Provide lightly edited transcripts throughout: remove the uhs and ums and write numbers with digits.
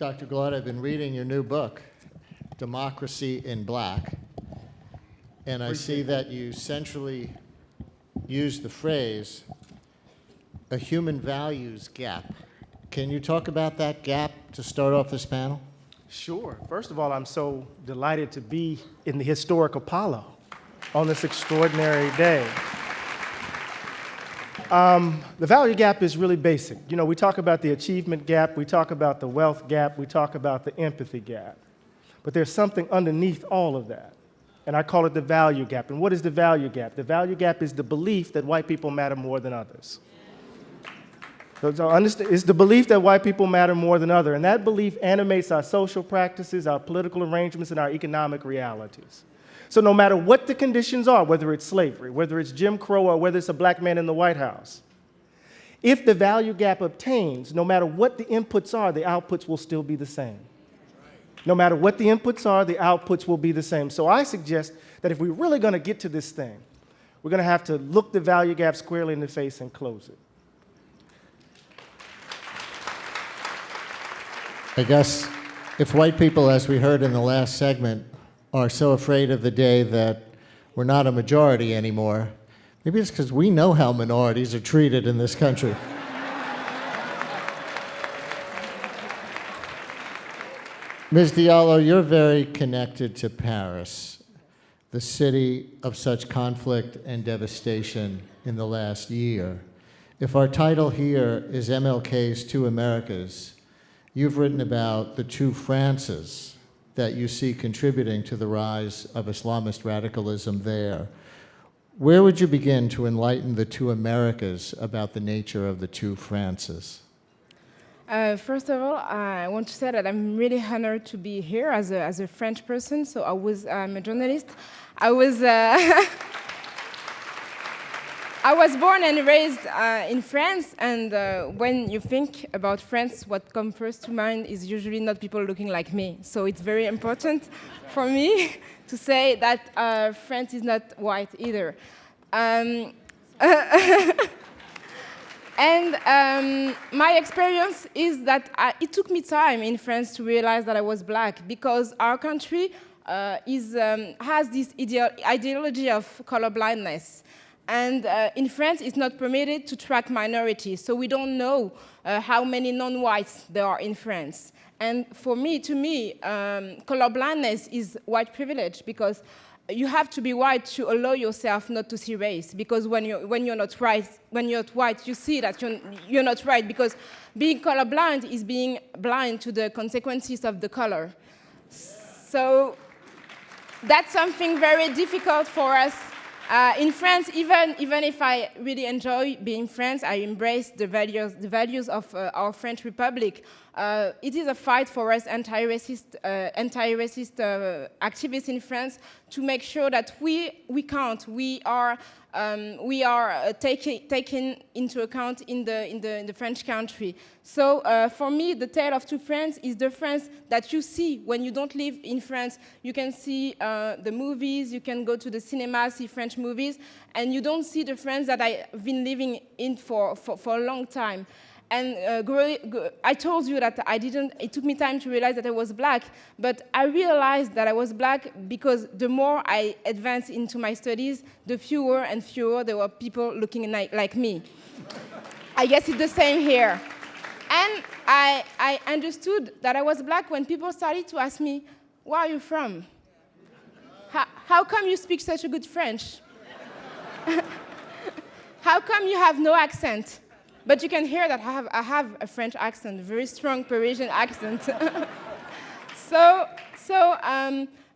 Dr. Glaude, I've been reading your new book, Democracy in Black, and I see that you centrally use the phrase, a human values gap. Can you talk about that gap to start off this panel? Sure. First of all, I'm so delighted to be in the historic Apollo on this extraordinary day. The value gap is really basic. You know, we talk about the achievement gap, we talk about the wealth gap, we talk about the empathy gap. But there's something underneath all of that, and I call it the value gap. And what is the value gap? The value gap is the belief that white people matter more than others. So understand, it's the belief that white people matter more than others, and that belief animates our social practices, our political arrangements, and our economic realities. So no matter what the conditions are, whether it's slavery, whether it's Jim Crow, or whether it's a black man in the White House, if the value gap obtains, no matter what the inputs are, the outputs will still be the same. No matter what the inputs are, the outputs will be the same. So I suggest that if we're really going to get to this thing, we're going to have to look the value gap squarely in the face and close it. I guess if white people, as we heard in the last segment, are so afraid of the day that we're not a majority anymore, maybe it's because we know how minorities are treated in this country. Ms. Diallo, you're very connected to Paris, the city of such conflict and devastation in the last year. If our title here is MLK's Two Americas, you've written about the two Frances that you see contributing to the rise of Islamist radicalism there. Where would you begin to enlighten the two Americas about the nature of the two Frances? First of all, I want to say that I'm really honored to be here as a French person. So I'm a journalist. I was born and raised in France, and when you think about France, what comes first to mind is usually not people looking like me. So it's very important for me to say that France is not white either. And my experience is that it took me time in France to realize that I was black, because our country has this ideology of colorblindness. And in France, it's not permitted to track minorities, so we don't know how many non-whites there are in France. And to me, colorblindness is white privilege, because you have to be white to allow yourself not to see race. Because when you're not white, you see that you're not right. Because being colorblind is being blind to the consequences of the color. So that's something very difficult for us. In France, even if I really enjoy being French, I embrace the values of our French Republic. It is a fight for us anti-racist activists in France to make sure that we count. We are taken into account in the French country. So for me, the tale of two France is the France that you see when you don't live in France. You can see the movies, you can go to the cinema, see French movies, and you don't see the France that I've been living in for a long time. And I told you that it took me time to realize that I was black, but I realized that I was black because the more I advanced into my studies, the fewer and fewer there were people looking like me. I guess it's the same here. And I understood that I was black when people started to ask me, where are you from? How come you speak such a good French? How come you have no accent? But you can hear that I have a French accent, a very strong Parisian accent. So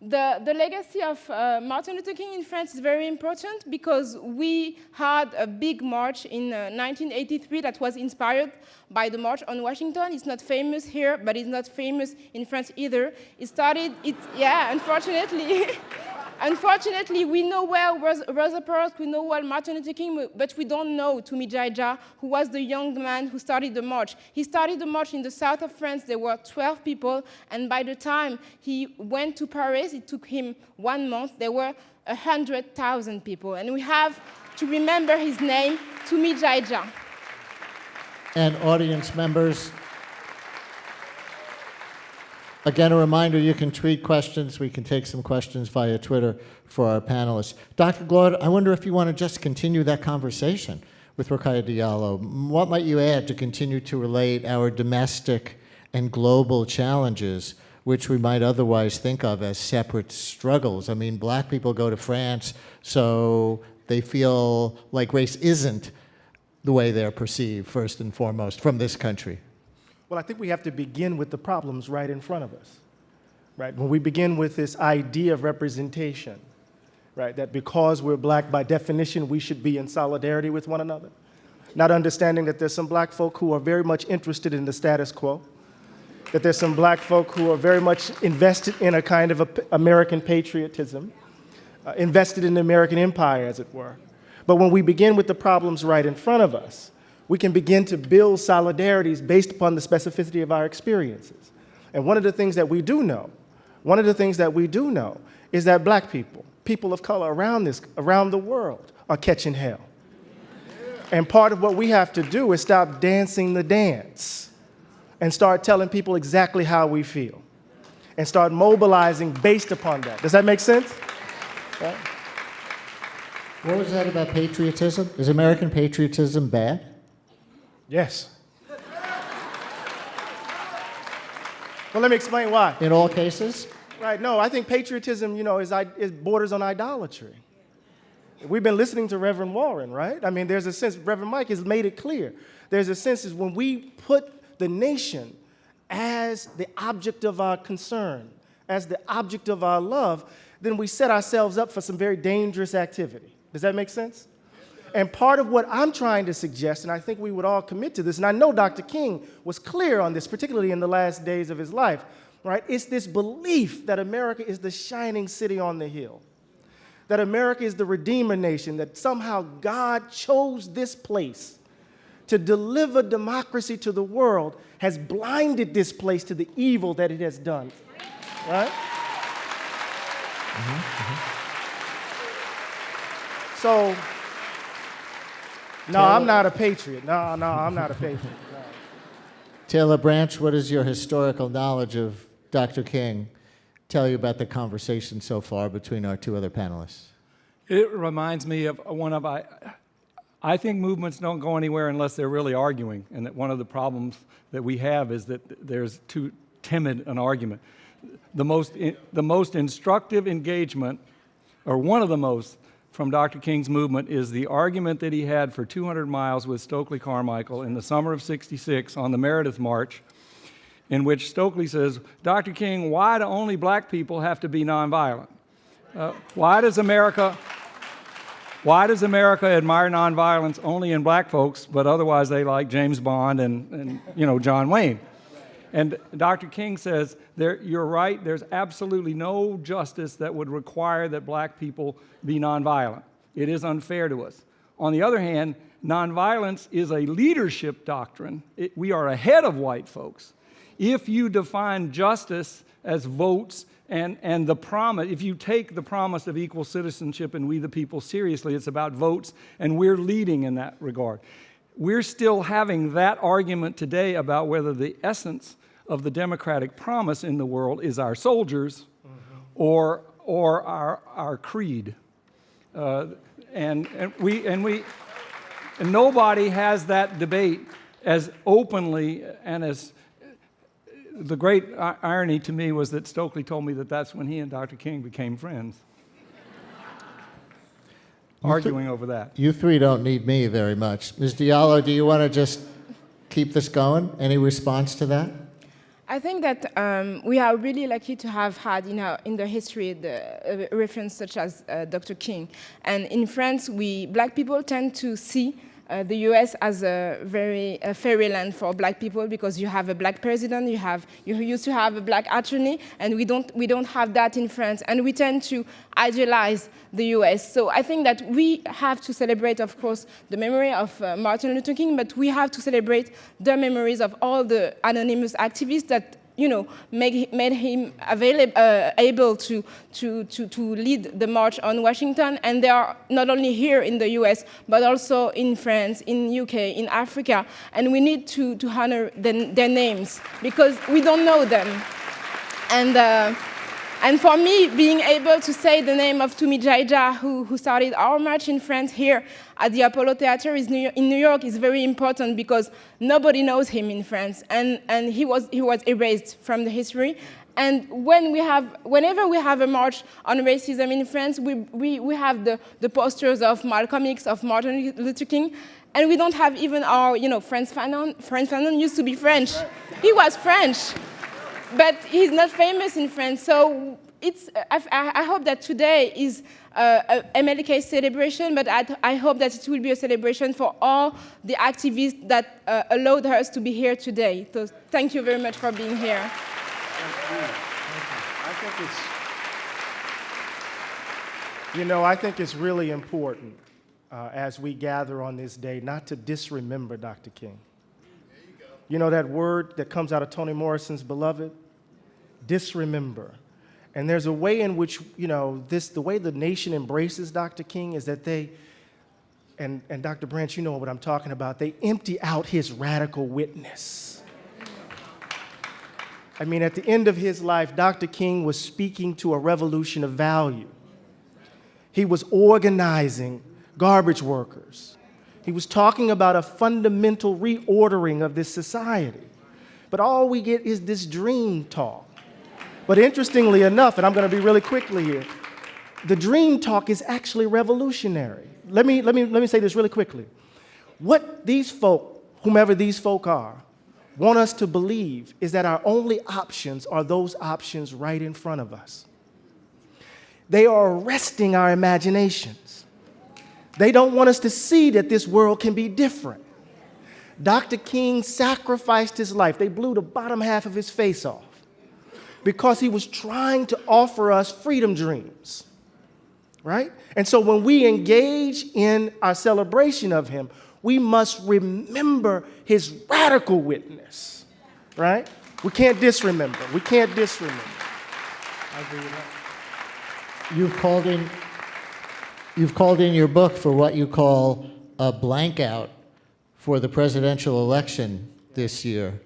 the legacy of Martin Luther King in France is very important, because we had a big march in 1983 that was inspired by the March on Washington. It's not famous here, but it's not famous in France either. Unfortunately. Unfortunately, we know well Rosa Parks, we know well Martin Luther King, but we don't know Tumi Jaija, who was the young man who started the march. He started the march in the south of France. There were 12 people, and by the time he went to Paris, it took him 1 month, there were 100,000 people. And we have to remember his name, Tumi Jaija. And audience members, Again, a reminder, you can tweet questions. We can take some questions via Twitter for our panelists. Dr. Glaude, I wonder if you want to just continue that conversation with Rokhaya Diallo. What might you add to continue to relate our domestic and global challenges, which we might otherwise think of as separate struggles? I mean, black people go to France, so they feel like race isn't the way they're perceived, first and foremost, from this country. Well, I think we have to begin with the problems right in front of us, right? When we begin with this idea of representation, right, that because we're black, by definition, we should be in solidarity with one another, not understanding that there's some black folk who are very much interested in the status quo, that there's some black folk who are very much invested in a kind of American patriotism, invested in the American empire, as it were. But when we begin with the problems right in front of us, we can begin to build solidarities based upon the specificity of our experiences. And one of the things that we do know is that black people, people of color around the world, are catching hell. And part of what we have to do is stop dancing the dance and start telling people exactly how we feel and start mobilizing based upon that. Does that make sense? Right? What was that about patriotism? Is American patriotism bad? Yes. Well, let me explain why. In all cases? Right, no, I think patriotism, is borders on idolatry. We've been listening to Reverend Warren, right? I mean, there's a sense, Reverend Mike has made it clear. There's a sense is when we put the nation as the object of our concern, as the object of our love, then we set ourselves up for some very dangerous activity. Does that make sense? And part of what I'm trying to suggest, and I think we would all commit to this, and I know Dr. King was clear on this, particularly in the last days of his life, right? It's this belief that America is the shining city on the hill, that America is the Redeemer nation, that somehow God chose this place to deliver democracy to the world, has blinded this place to the evil that it has done, right? So, no, I'm not a patriot. No, I'm not a patriot. No. Taylor Branch, what does your historical knowledge of Dr. King tell you about the conversation so far between our two other panelists? It reminds me of I think movements don't go anywhere unless they're really arguing, and that one of the problems that we have is that there's too timid an argument. The most instructive engagement, or one of the most, from Dr. King's movement is the argument that he had for 200 miles with Stokely Carmichael in the summer of '66 on the Meredith March, in which Stokely says, Dr. King, why do only black people have to be nonviolent? Why does America admire nonviolence only in black folks, but otherwise they like James Bond and John Wayne? And Dr. King says, you're right, there's absolutely no justice that would require that black people be nonviolent. It is unfair to us. On the other hand, nonviolence is a leadership doctrine. We are ahead of white folks. If you define justice as votes and the promise, if you take the promise of equal citizenship and we the people seriously, it's about votes, and we're leading in that regard. We're still having that argument today about whether the essence of the democratic promise in the world is our soldiers or our creed. And nobody has that debate as openly and as the great irony to me was that Stokely told me that that's when he and Dr. King became friends. Arguing over that. You three don't need me very much. Ms. Diallo, do you want to just keep this going? Any response to that? I think that we are really lucky to have had in the history the reference such as Dr. King. And in France, black people tend to see the U.S. as a very fairyland for black people because you have a black president, you used to have a black attorney, and we don't have that in France, and we tend to idealize the U.S. So I think that we have to celebrate, of course, the memory of Martin Luther King, but we have to celebrate the memories of all the anonymous activists that made him able to lead the march on Washington, and they are not only here in the U.S. but also in France, in UK, in Africa, and we need to honor their names because we don't know them. And for me, being able to say the name of Tumi Jaija, who started our march in France here at the Apollo Theater in New York, is very important because nobody knows him in France, and he was erased from the history. And whenever we have a march on racism in France, we have the posters of Malcolm X, of Martin Luther King, and we don't have even our, Frantz Fanon used to be French. He was French. But he's not famous in France, so I hope that today is a MLK celebration, but I hope that it will be a celebration for all the activists that allowed us to be here today. So thank you very much for being here. I think it's really important as we gather on this day not to disremember Dr. King. You know that word that comes out of Toni Morrison's Beloved? Disremember. And there's a way in which, the way the nation embraces Dr. King is that they, and Dr. Branch, you know what I'm talking about, they empty out his radical witness. I mean, at the end of his life, Dr. King was speaking to a revolution of value. He was organizing garbage workers. He was talking about a fundamental reordering of this society. But all we get is this dream talk. But interestingly enough, and I'm going to be really quickly here, the dream talk is actually revolutionary. Let me say this really quickly. What these folk, whomever these folk are, want us to believe is that our only options are those options right in front of us. They are arresting our imaginations. They don't want us to see that this world can be different. Dr. King sacrificed his life. They blew the bottom half of his face off because he was trying to offer us freedom dreams, right? And so when we engage in our celebration of him, we must remember his radical witness, right? We can't disremember. We can't disremember. I agree with that. You've called in your book for what you call a blankout for the presidential election this year,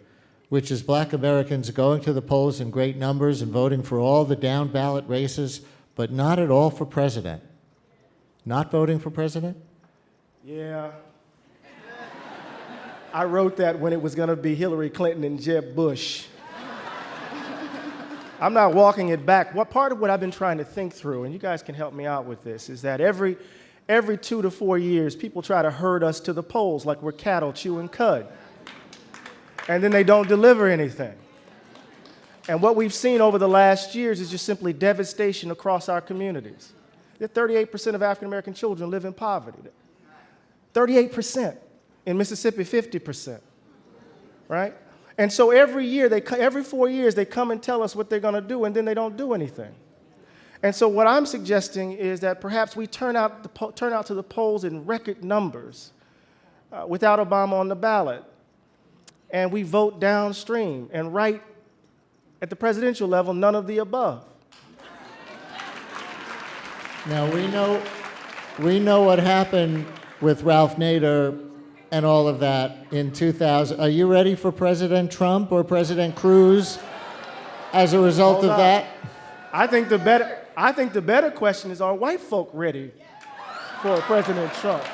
which is Black Americans going to the polls in great numbers and voting for all the down-ballot races, but not at all for president. Not voting for president? Yeah. I wrote that when it was going to be Hillary Clinton and Jeb Bush. I'm not walking it back. Part of what I've been trying to think through, and you guys can help me out with this, is that every 2 to 4 years, people try to herd us to the polls like we're cattle chewing cud. And then they don't deliver anything. And what we've seen over the last years is just simply devastation across our communities. That 38% of African American children live in poverty. 38%. In Mississippi, 50%. Right? And so every 4 years, they come and tell us what they're going to do, and then they don't do anything. And so what I'm suggesting is that perhaps we turn out to the polls in record numbers without Obama on the ballot, and we vote downstream, and right at the presidential level, none of the above. Now, we know what happened with Ralph Nader and all of that in 2000. Are you ready for President Trump or President Cruz as a result of that? I think the better question is, are white folk ready for President Trump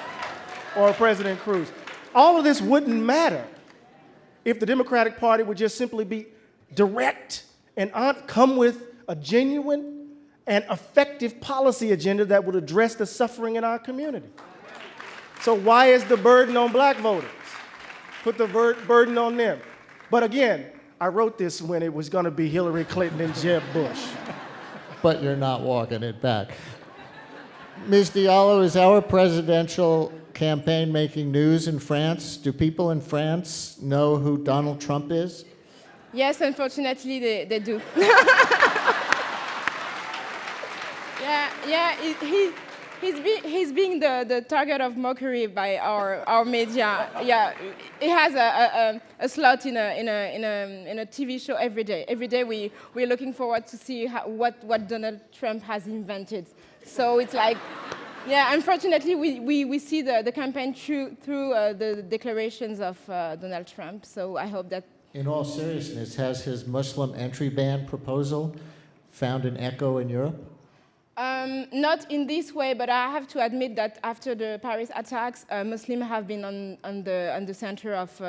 or President Cruz? All of this wouldn't matter if the Democratic Party would just simply be direct and come with a genuine and effective policy agenda that would address the suffering in our community. So why is the burden on black voters? Put the burden on them. But again, I wrote this when it was going to be Hillary Clinton and Jeb Bush. But you're not walking it back. Ms. Diallo, is our presidential campaign making news in France? Do people in France know who Donald Trump is? Yes, unfortunately, they do. He's being the target of mockery by our media. Yeah, he has a slot in a TV show every day. Every day we're looking forward to see what Donald Trump has invented. So it's like, yeah, unfortunately we see the campaign through the declarations of Donald Trump. So I hope that In all seriousness, has his Muslim entry ban proposal found an echo in Europe? Not in this way, but I have to admit that after the Paris attacks, Muslims have been on the center of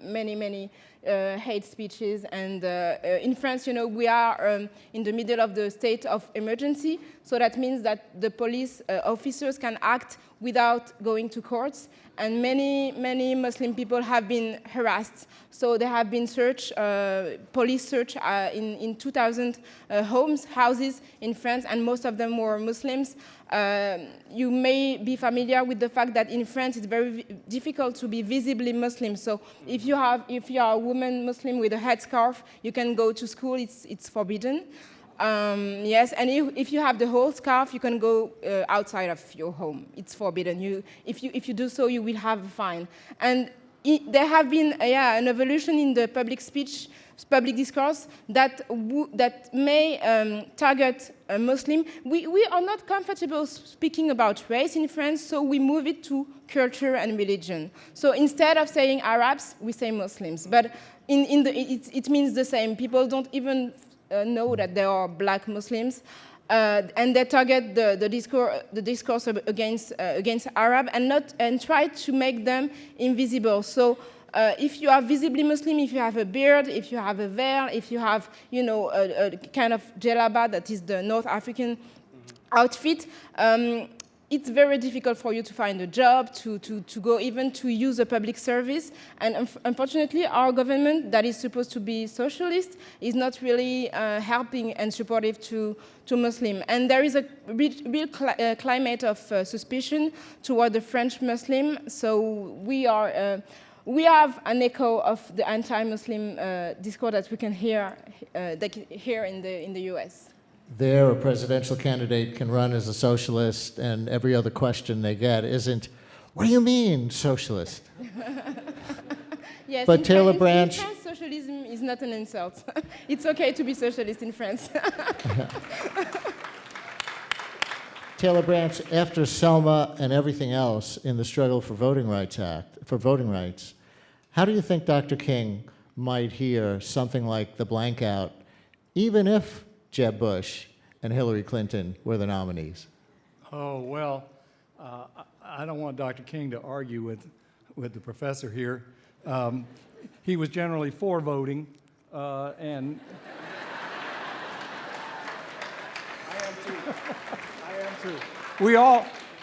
many hate speeches. And in France, we are in the middle of the state of emergency. So that means that the police officers can act without going to courts. And many Muslim people have been harassed. So there have been police search in 2,000 houses in France, and most of them were Muslims. You may be familiar with the fact that in France it's very difficult to be visibly Muslim. So if you are a woman Muslim with a headscarf, you can go to school. It's forbidden. Yes, and if you have the whole scarf, you can go outside of your home. It's forbidden. If you do so, you will have a fine. And there have been an evolution in the public discourse that may target a Muslim. We are not comfortable speaking about race in France, so we move it to culture and religion. So instead of saying Arabs, we say Muslims. But it means the same. People don't even know that there are black Muslims, and they target the discourse against Arab and try to make them invisible. So if you are visibly Muslim, if you have a beard, if you have a veil, if you have a kind of djellaba, that is the North African outfit, it's very difficult for you to find a job, to go even to use a public service. And unfortunately, our government, that is supposed to be socialist, is not really helping and supportive to Muslims. And there is a real climate of suspicion toward the French Muslim. So we have an echo of the anti-Muslim discourse that we can hear here in the US. There, a presidential candidate can run as a socialist, and every other question they get isn't, "What do you mean, socialist?" Yes, But Taylor in Branch... France, socialism is not an insult. It's okay to be socialist in France. Taylor Branch, after Selma and everything else in the struggle for voting rights, how do you think Dr. King might hear something like the blank out, even if Jeb Bush and Hillary Clinton were the nominees? Oh, well, I don't want Dr. King to argue with the professor here. He was generally for voting, and I am too.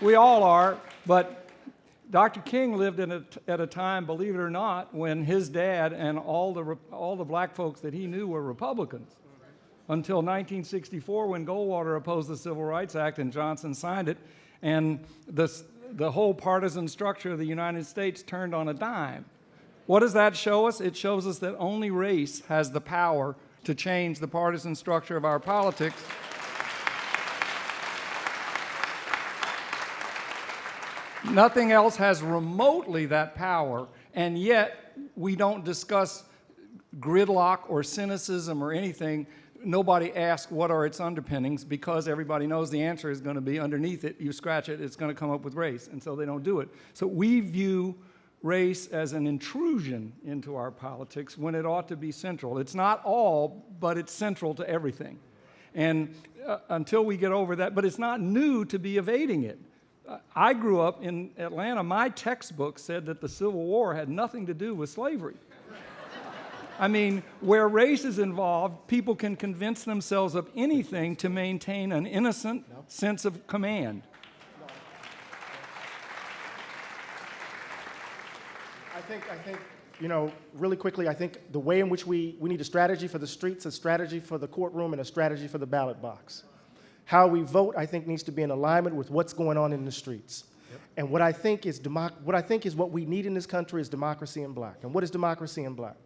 we all are, but Dr. King lived at a time, believe it or not, when his dad and all the black folks that he knew were Republicans. Until 1964, when Goldwater opposed the Civil Rights Act and Johnson signed it, and the whole partisan structure of the United States turned on a dime. What does that show us? It shows us that only race has the power to change the partisan structure of our politics. Nothing else has remotely that power, and yet we don't discuss gridlock or cynicism or anything. Nobody asks what are its underpinnings, because everybody knows the answer is going to be underneath it. You scratch it, it's going to come up with race, and so they don't do it. So we view race as an intrusion into our politics when it ought to be central. It's not all, but it's central to everything. And until we get over that, but it's not new to be evading it. I grew up in Atlanta. My textbook said that the Civil War had nothing to do with slavery. I mean, where race is involved, people can convince themselves of anything to maintain an innocent sense of command. I think, really quickly, I think the way in which we need a strategy for the streets, a strategy for the courtroom, and a strategy for the ballot box. How we vote, I think, needs to be in alignment with what's going on in the streets. Yep. And what I think is what we need in this country is democracy in black. And what is democracy in black?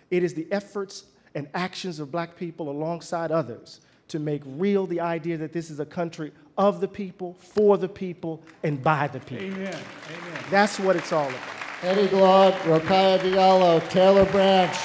It is the efforts and actions of black people alongside others to make real the idea that this is a country of the people, for the people, and by the people. Amen. Amen. That's what it's all about. Eddie Glaude, Rokhaya Diallo, Taylor Branch.